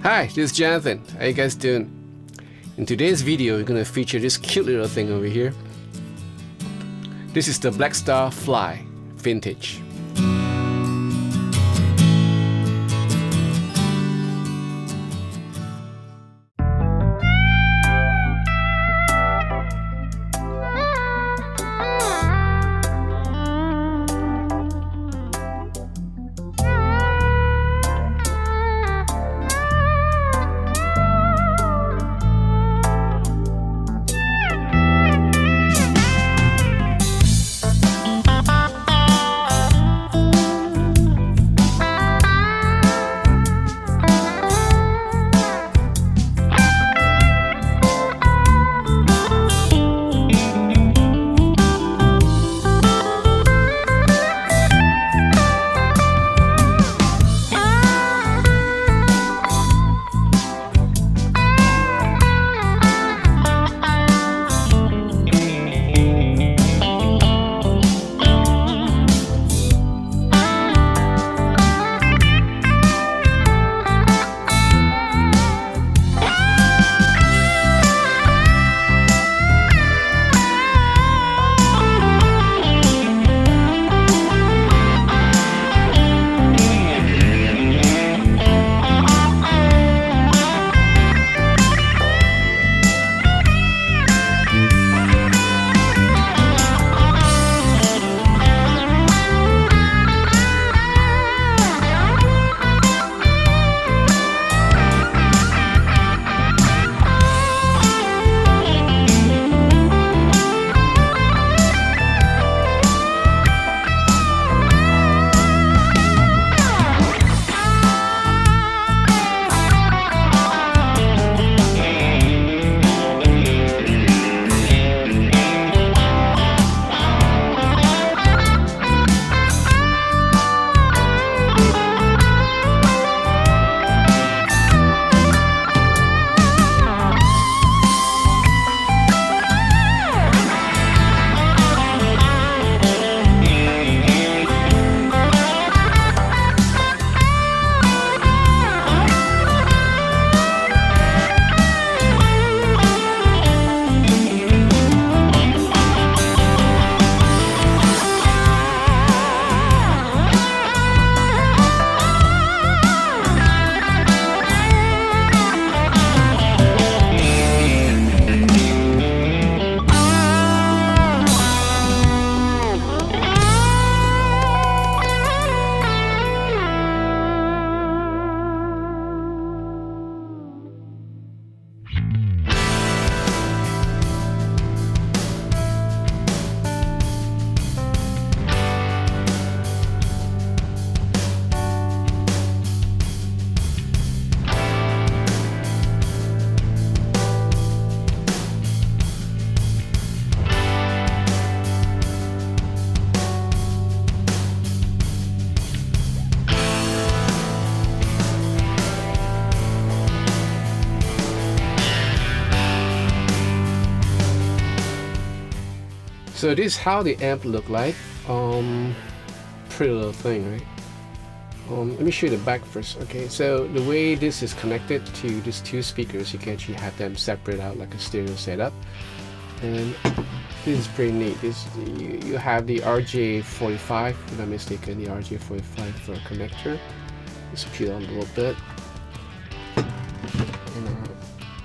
Hi, this is Jonathan. How you guys doing? In today's video, we're gonna feature this cute little thing over here. This is the BlackStar Fly Vintage. So this is how the amp look like. Pretty little thing, right? Let me show you the back first. Okay, so the way this is connected to these two speakers, you can actually have them separate out like a stereo setup. And this is pretty neat. This you have the RJ45, if I'm not mistaken, the RJ45 for a connector. Just peel on a little bit and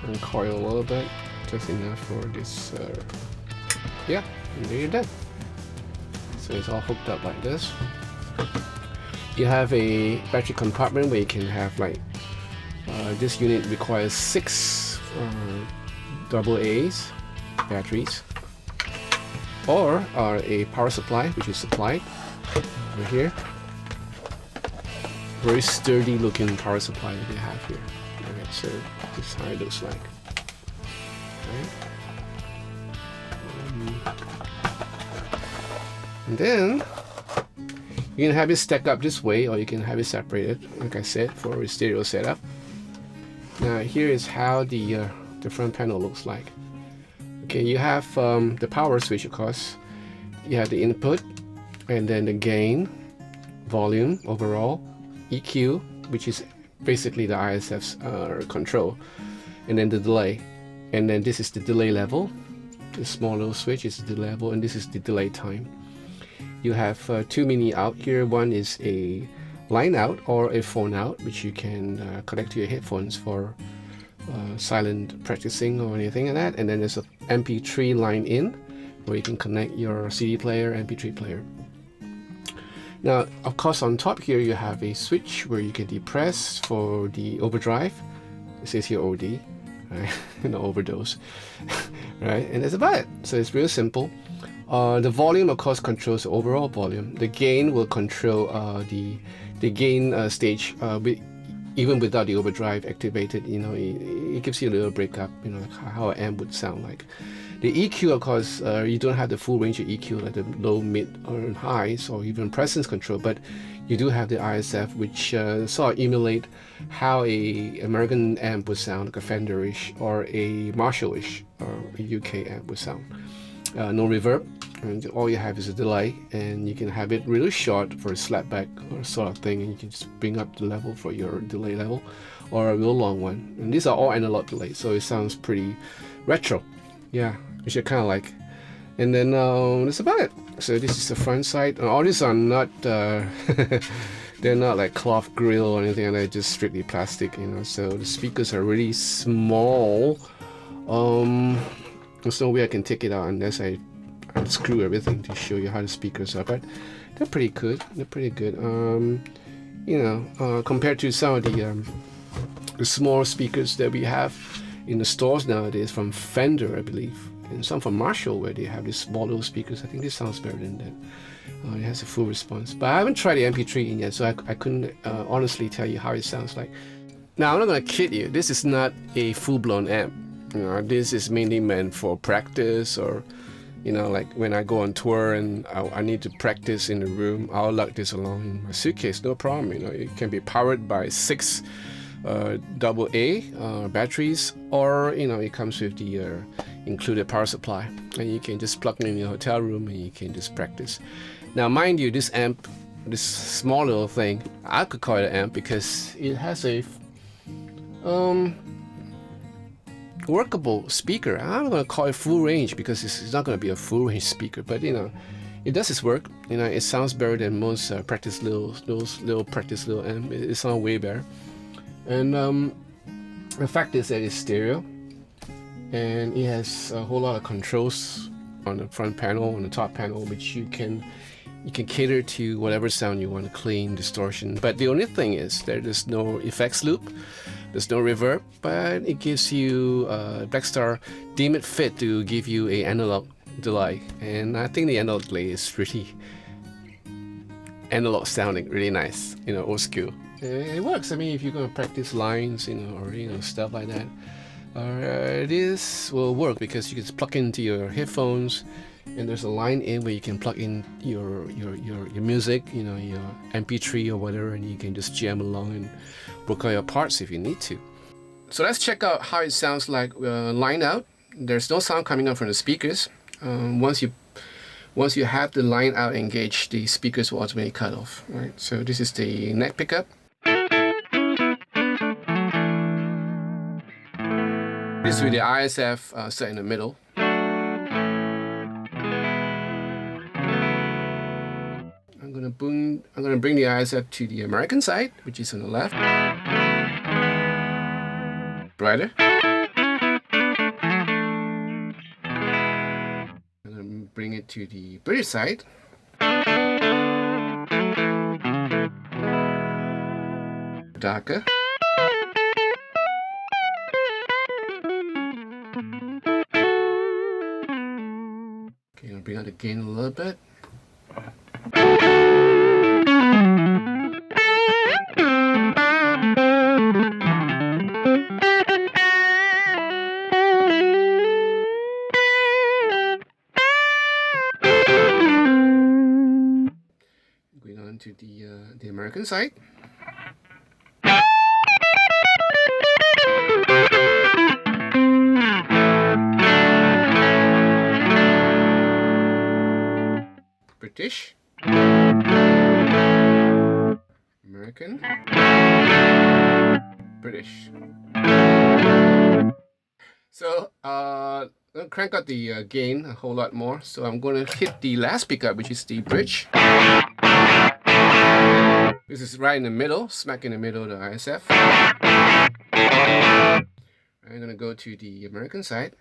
uncoil a little bit, just enough for this. Yeah, and there you're done. So it's all hooked up like this. You have a battery compartment where you can have like this unit requires 6 AA batteries, or a power supply, which is supplied over here. Very sturdy looking power supply that they have here. Okay, so this is how it looks like. Okay. And then you can have it stacked up this way, or you can have it separated, like I said, for a stereo setup. Now here is how the front panel looks like. Okay, you have the power switch, of course. You have the input, and then the gain, volume overall, EQ, which is basically the ISF's control, and then the delay, and then this is the delay level. The small little switch is the delay level, and this is the delay time. You have two mini out here. One is a line out or a phone out, which you can connect to your headphones for silent practicing or anything like that. And then there's a MP3 line in, where you can connect your CD player, MP3 player. Now, of course, on top here you have a switch where you can depress for the overdrive. It says here OD, right? No overdose, right? And that's about it. So it's real simple. The volume, of course, controls the overall volume. The gain will control the gain stage, even without the overdrive activated. You know, it gives you a little breakup. You know, like how an amp would sound like. The EQ, of course, you don't have the full range of EQ, like the low, mid, or highs, or even presence control, but you do have the ISF, which sort of emulate how a American amp would sound, like a Fender-ish or a Marshall-ish or a UK amp would sound. No reverb, and all you have is a delay, and you can have it really short for a slapback or sort of thing, and you can just bring up the level for your delay level, or a real long one. And these are all analog delays, so it sounds pretty retro. Yeah, which I kind of like. And then that's about it. So this is the front side. All these are not they're not like cloth grill or anything like that, just strictly plastic, you know. So the speakers are really small. There's no way I can take it out unless I unscrew everything to show you how the speakers are, but they're pretty good. They're pretty good. You know, compared to some of the small speakers that we have in the stores nowadays from Fender, I believe, and some from Marshall, where they have these small little speakers. I think this sounds better than that. It has a full response, but I haven't tried the MP3 in yet, so I couldn't honestly tell you how it sounds like. Now, I'm not gonna kid you, this is not a full-blown amp. You know, this is mainly meant for practice, or you know, like when I go on tour and I need to practice in the room, I'll lug this along in my suitcase, no problem. You know, it can be powered by 6 AA batteries, or you know, it comes with the included power supply, and you can just plug it in your hotel room and you can just practice. Now, mind you, this amp, this small little thing, I could call it an amp because it has a workable speaker. I'm not going to call it full range because it's not going to be a full range speaker, but you know, it does its work. You know, it sounds better than most practice little practice little amp. It sounds way better. And the fact is that it's stereo, and it has a whole lot of controls on the front panel, on the top panel, which you can cater to whatever sound you want, clean, distortion. But the only thing is there's no effects loop, there's no reverb, but it gives you BlackStar deem it fit to give you a analog delay, and I think the analog delay is really analog sounding, really nice, you know, old school. It works. I mean, if you're gonna practice lines, you know, or you know, stuff like that, this will work because you can just plug into your headphones, and there's a line in where you can plug in your music, you know, your MP3 or whatever, and you can just jam along and work out your parts if you need to. So let's check out how it sounds like line out. There's no sound coming out from the speakers. Once you have the line out engaged, the speakers will automatically cut off. Right. So this is the neck pickup. This is with the ISF set in the middle. I'm gonna bring the ISF to the American side, which is on the left. Brighter. I'm gonna bring it to the British side. Darker. Okay, I'll bring out the gain a little bit. Going on to the American side. British, American. British. So I'll crank up the gain a whole lot more. So I'm going to hit the last pickup, which is the bridge. This is right in the middle, smack in the middle of the ISF. I'm going to go to the American side.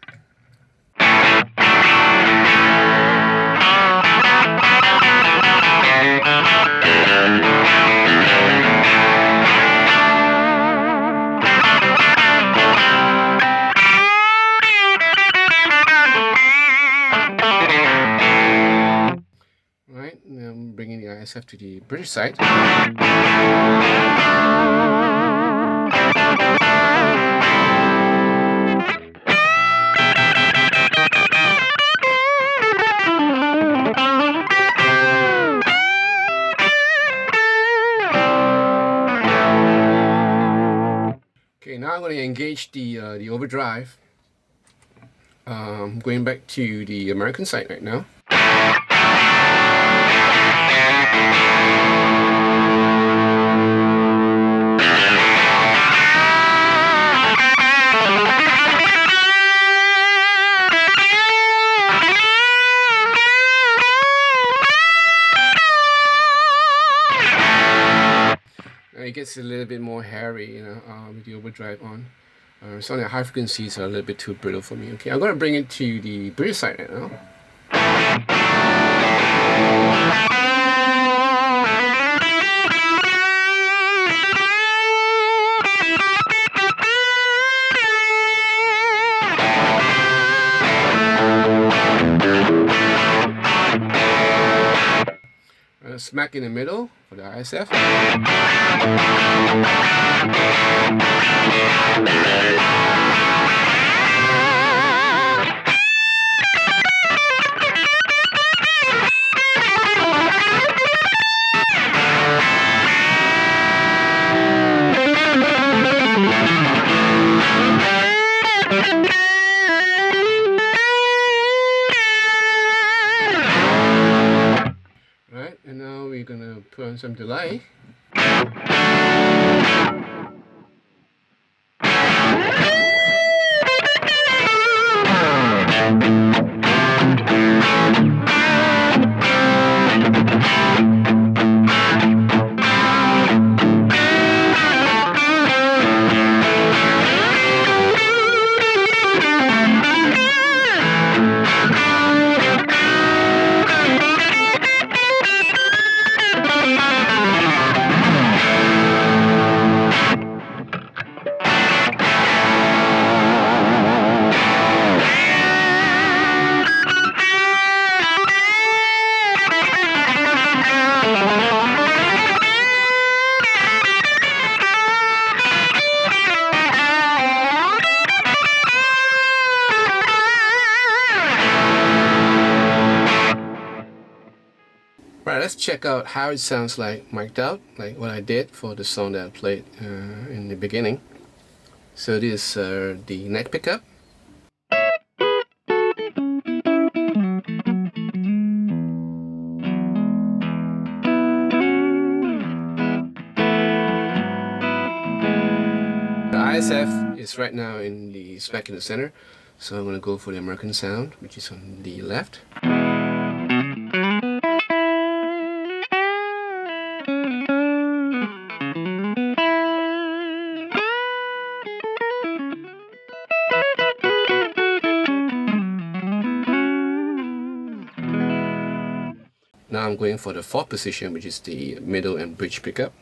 Right, now I'm bringing the ISF to the British side. Okay, now I'm going to engage the overdrive. Going back to the American side right now. It gets a little bit more hairy, you know, with the overdrive on. Some of the high frequencies are a little bit too brittle for me. Okay, I'm going to bring it to the British side right now. Smack in the middle for the ISF. Right, and now we're gonna put on some delay. Right, let's check out how it sounds like mic'd out, like what I did for the song that I played in the beginning. So this is the neck pickup. The ISF is right now in the smack in the center, so I'm going to go for the American sound, which is on the left. Now I'm going for the fourth position, which is the middle and bridge pickup.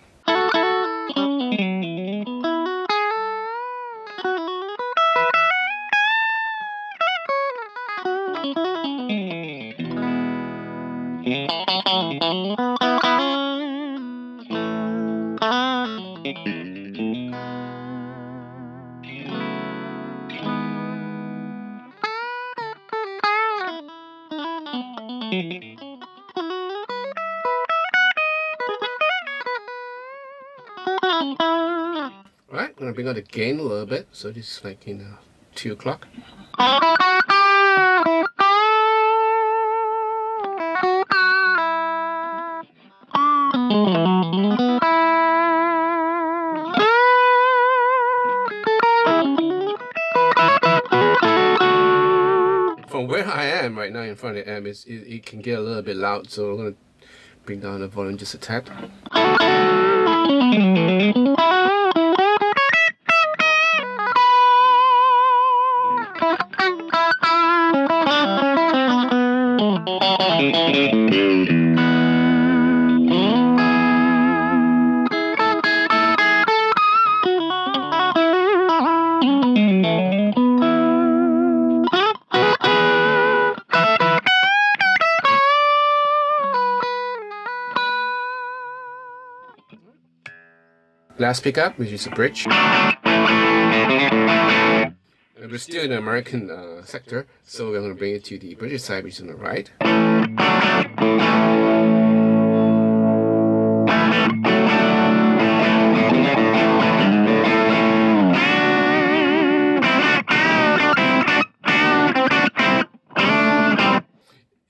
Right, I'm gonna bring out the gain a little bit, so this is like in 2 o'clock. from where I am right now in front of the amp, it can get a little bit loud, so I'm gonna bring down the volume just a tad. Last pickup, which is a bridge. We're still in the American sector, so we're going to bring it to the British side, which is on the right.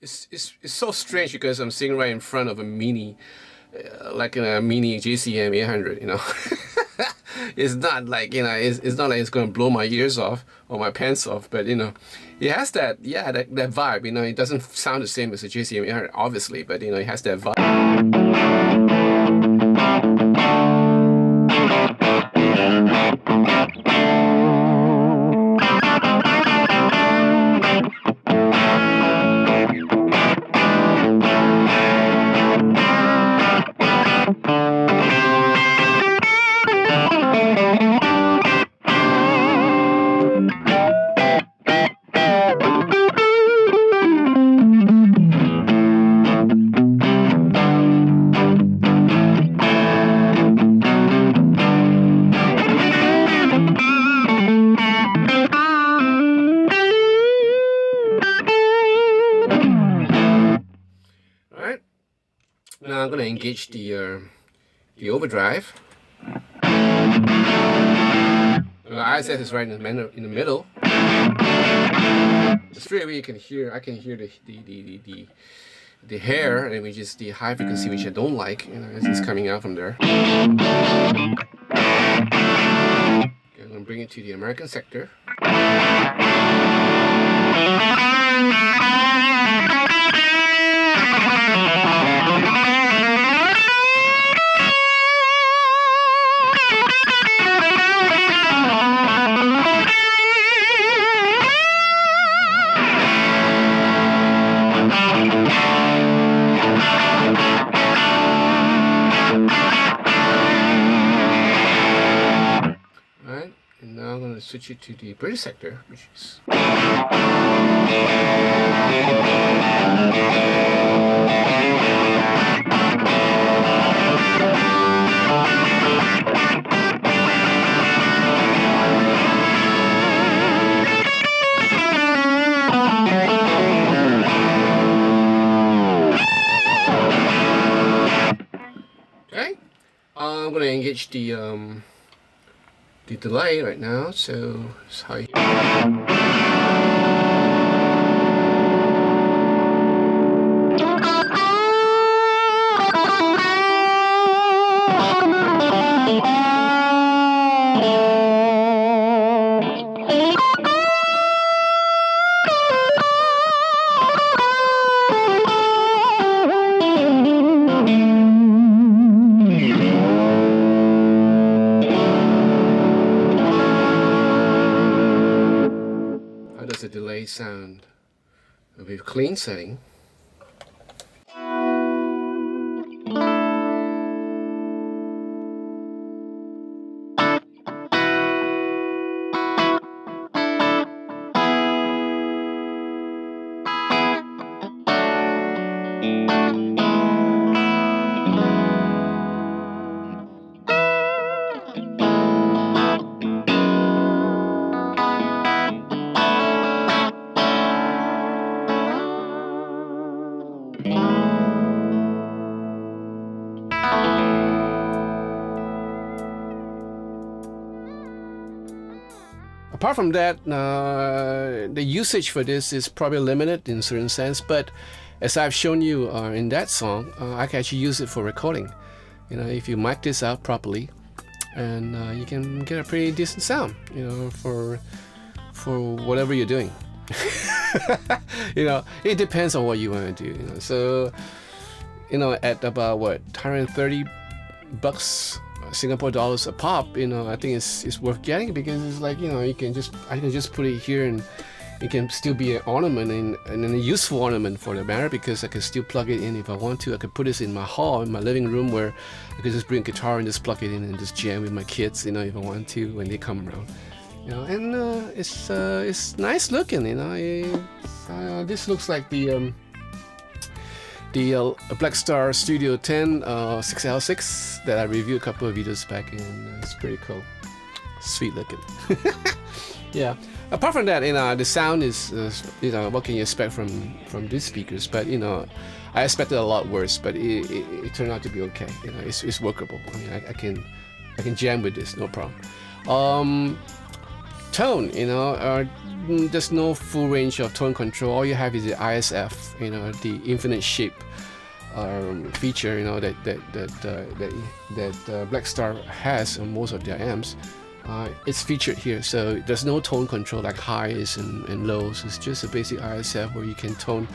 It's so strange because I'm sitting right in front of a mini, like in a mini JCM 800, you know. It's not like, you know, it's not like it's going to blow my ears off or my pants off, but, you know, it has that, yeah, that vibe, you know. It doesn't sound the same as a JCM 800, obviously, but, you know, it has that vibe. Now I'm going to engage the overdrive. ISS is right in the middle. Straight away you can hear, I can hear the hair, and which is the high frequency, which I don't like. You know, it's coming out from there. Okay, I'm going to bring it to the American sector. Switch it to the British sector, which is okay. I'm going to engage the delay right now, so it's high. The delay sound with clean setting. Apart from that, the usage for this is probably limited in a certain sense, but as I've shown you in that song, I can actually use it for recording. You know, if you mic this out properly, and you can get a pretty decent sound, you know, for whatever you're doing. You know, it depends on what you want to do. You know, so you know, at about what, $130 Singapore dollars a pop, you know, I think it's worth getting, because it's like, you know, I can just put it here, and it can still be an ornament, and a useful ornament for the matter, because I can still plug it in if I want to. I could put this in my hall, in my living room, where I could just bring a guitar and just plug it in and just jam with my kids, you know, if I want to, when they come around. You know, and it's nice looking, you know. This looks like the BlackStar Studio 10 6L6 that I reviewed a couple of videos back, and it's pretty cool, sweet looking. Yeah. Apart from that, you know, the sound is, you know, what can you expect from these speakers? But you know, I expected a lot worse, but it turned out to be okay. You know, it's workable. I mean, I can jam with this, no problem. Tone, you know, there's no full range of tone control. All you have is the ISF, you know, the infinite shape feature, you know, that BlackStar has on most of their amps. It's featured here, so there's no tone control like highs and lows. It's just a basic ISF where you can tone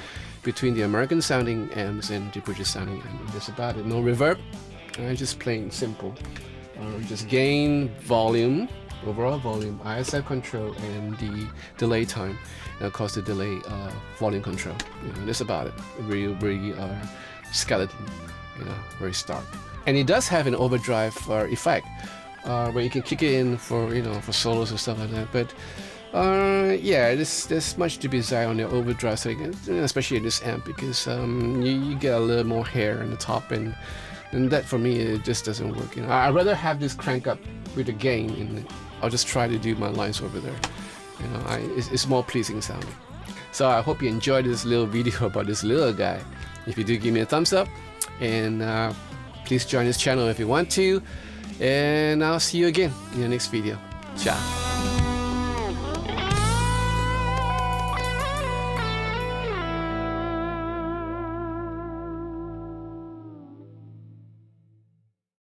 between the American sounding amps and the British sounding amp. That's about it. No reverb, just plain simple. Just gain, volume, overall volume, ISF control, and the delay time. And of course the delay volume control. You know, that's about it. Really skeleton, you know, very stark. And it does have an overdrive effect. Where you can kick it in for, you know, for solos and stuff like that. But yeah, there's much to be desired on the overdrive, so especially in this amp, because you get a little more hair on the top, and that for me it just doesn't work. You know, I'd rather have this crank up with the gain, and I'll just try to do my lines over there. You know, it's more pleasing sounding. So I hope you enjoyed this little video about this little guy. If you do, give me a thumbs up, and please join this channel if you want to. And I'll see you again in the next video. Ciao.